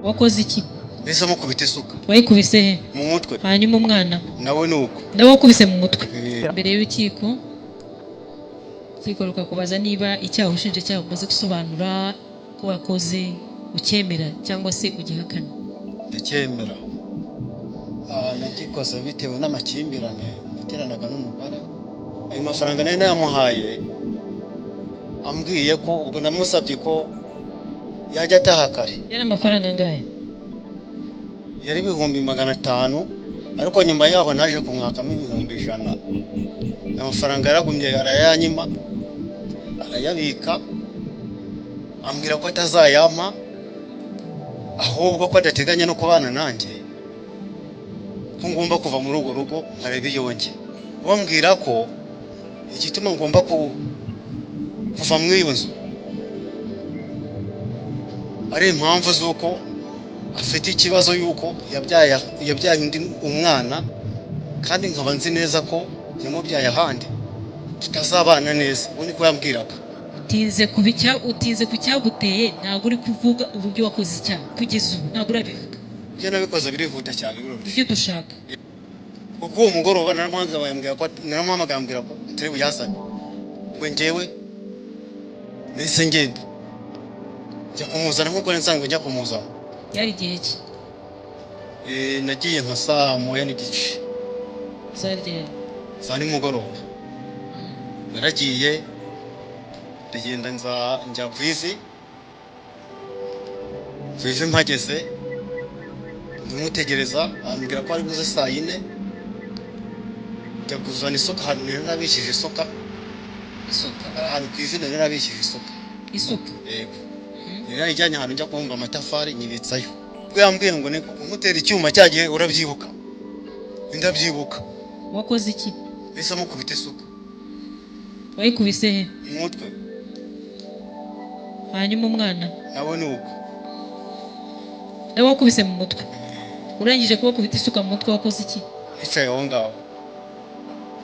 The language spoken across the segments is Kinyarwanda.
wakoze iki? Ese mukubita isuka. Wayikubise he? Mu mutwe. Hanyuma umwana nawe nuko nawe wakubise mu mutwe. Mbere y'urukiko rukakubaza niba icyaha ushinjacyaha umaze gusobanura ko wakoze ukemera cyangwa se ugihakana. Ndacyemera. Nagikoze bitewe n'amakimbirane yateranaga n'umugore. Ayo mafaranga nari nayamuhaye ambwiye ko ubwo namusabye ko yajya ataha kare. Yari amafaranga angahe? Yari 500, ariko nyuma yaho naje kumwakamo 100. Amafaranga yaragumye arayanyima, arayabika, ambwira ko atazayampa ahubwo ko adateganya no kubana nanjye, ko ngomba kuva muri urwo rugo nkareba iyonge. Bambwira ko igituma ngomba kuva muri iyo nzu ari impamvu z'uko afite ikibazo yuko yabyaye undi umwana, kandi nkaba nzi neza ko yamubyaye ahandi tutazabana neza. Ubu niko yambwiraga. Utize ku cyaguteye, ntabwo uri kuvuga uburyo wakoze icyaha kugeza ubu, ntabwo urabivuga. Ibyo nabikoze birihuta cyane biroroshye. Ibyo dushaka kuko uwo mugoroba naramuhamagara ko turi buyazane. Ubwo njyewe nahise ngenda njya kumuzana nk'uko nsanzwe njya kumuzana. Yari igihe ki? Nagiye nka saa 9:30 za nimugoroba. Naragiye ndagenda njya kwizi mpageze ndumutegereza, ambwira ko ari buze saa 4. Njya kuzana isuka ahantu narabishije isuka. Ahantu ku izina narabishije isuka. Yego. Ijyanye ahantu njya kumva amatafari nyibitsayo. Ubwo yambwiye ngo ne kumutera icyuma cyagiye urabyibuka. Ndabyibuka. Wakoze iki? Ese mukubita isuka. Wayikubise he? Mu mutwe. Hanyuma umwana nawe nuko. Nawe wakubise mu mutwe. Urangije kubakubita isuka mu mutwe wakoze iki? Icaye aho ngaho.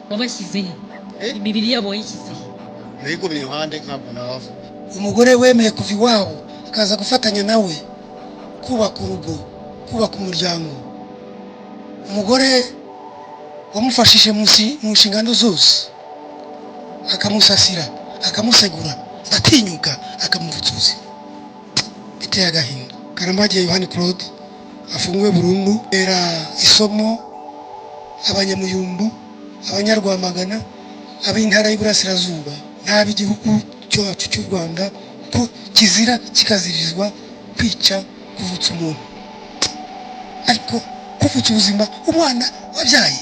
Wabashyize he? Imibiri yabo wayishyize he? Nayigumye iruhande nkabwo nawe. Umugore wemeye kuva iwabo akaza gufatanya nawe kubaka urugo, kubaka umuryango. Umugore wamufashije mu nshingano zose, akamusasira, akamusegura, atinyuka, akamuvutsuza. Biteye agahinda. Karamage Yohani Claude afunguwe burundu. Era isomo abanyamuyumbu, abanyarwamagana, ab'intara y'Iburasirazuba n'ab'igihugu cyacu cy'u Rwanda ko kizira kikazirizwa kwica, kuvutsa umuntu. Ariko kuvutsa ubuzima umwana wabyaye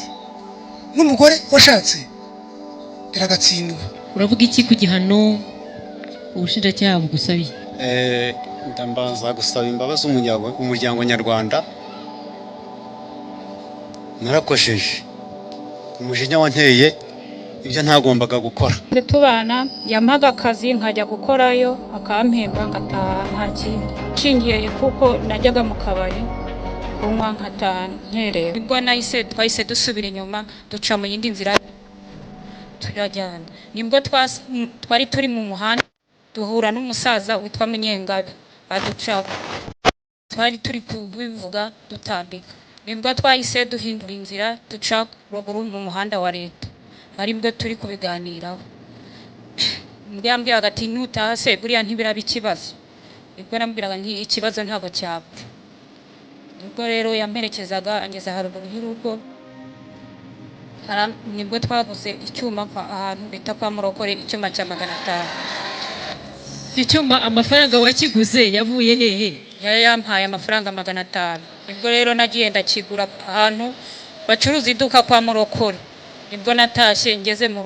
n'umugore washatse biragatsindwa. Uravuga iki ku gihano ubushinjacyaha bugusabiye? Ndambaza gusaba imbabazi umuryango nyarwanda. Narakosheje umujinya wanteye ibyo ntagombaga gukora. Tubana yampaga akazi nkajya gukorayo, akampemba ngataha nta kintu. Nshingiye kuko najyaga mu kabari kunywa nkataha nkerewe. Nibwo twahise dusubira inyuma duca mu yindi nzira turajyana. Nibwo twari turi mu muhanda duhura n'umusaza witwa Munyengabe aducaho. Twari turi kubivuga dutambika. Nibwo twahise duhindura inzira duca ruguru mu muhanda wa leta. Aribwo turi kubiganiraho. Mbwambye hagati nutaha se buriya ntibiraba ikibazo. Nibwo nambwiraga nti ikibazo ntabwo cyaba. Nibwo rero yamperekezaga angeza haruguru y'urugo. Nibwo twaguze icyuma ahantu bita kwa Murokore, icyuma cya 500. Icyuma amafaranga wakiguze yavuye hehe? Yari yampaye amafaranga 500. Nibwo rero nagiye ndakigura ahantu bacuruza iduka kwa Murokore. Nibwo natashye ngeze mu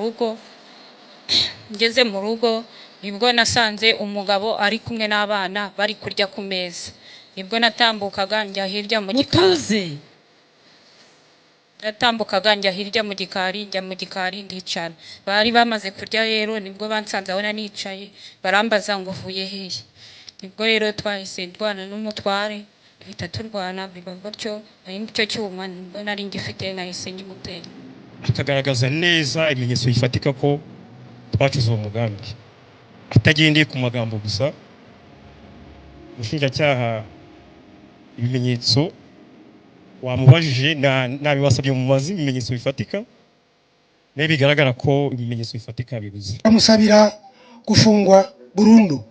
rugo nibwo nasanze umugabo ari kumwe n'abana bari kurya ku meza. Nibwo natambukaga njya hirya mu gikari. Njya mu gikari ndicara. Bari bamaze kurya rero nibwo bansanze aho nanicaye barambaza ngo uvuye hehe. Nibwo rero twahise ndwana n'umutware duhita turwana biba gutyo. Icyo cyuma nibwo nari ngifite nahise ngimutera. Akagaragaza neza ibimenyetso bifatika ko twacuze uwo mugambi, atagendeye ku magambo gusa. Umushinjacyaha ibimenyetso wamubajije nabibasabye mu mazi ibimenyetso bifatika nayo bigaragara ko ibimenyetso bifatika bibuze amusabira gufungwa burundu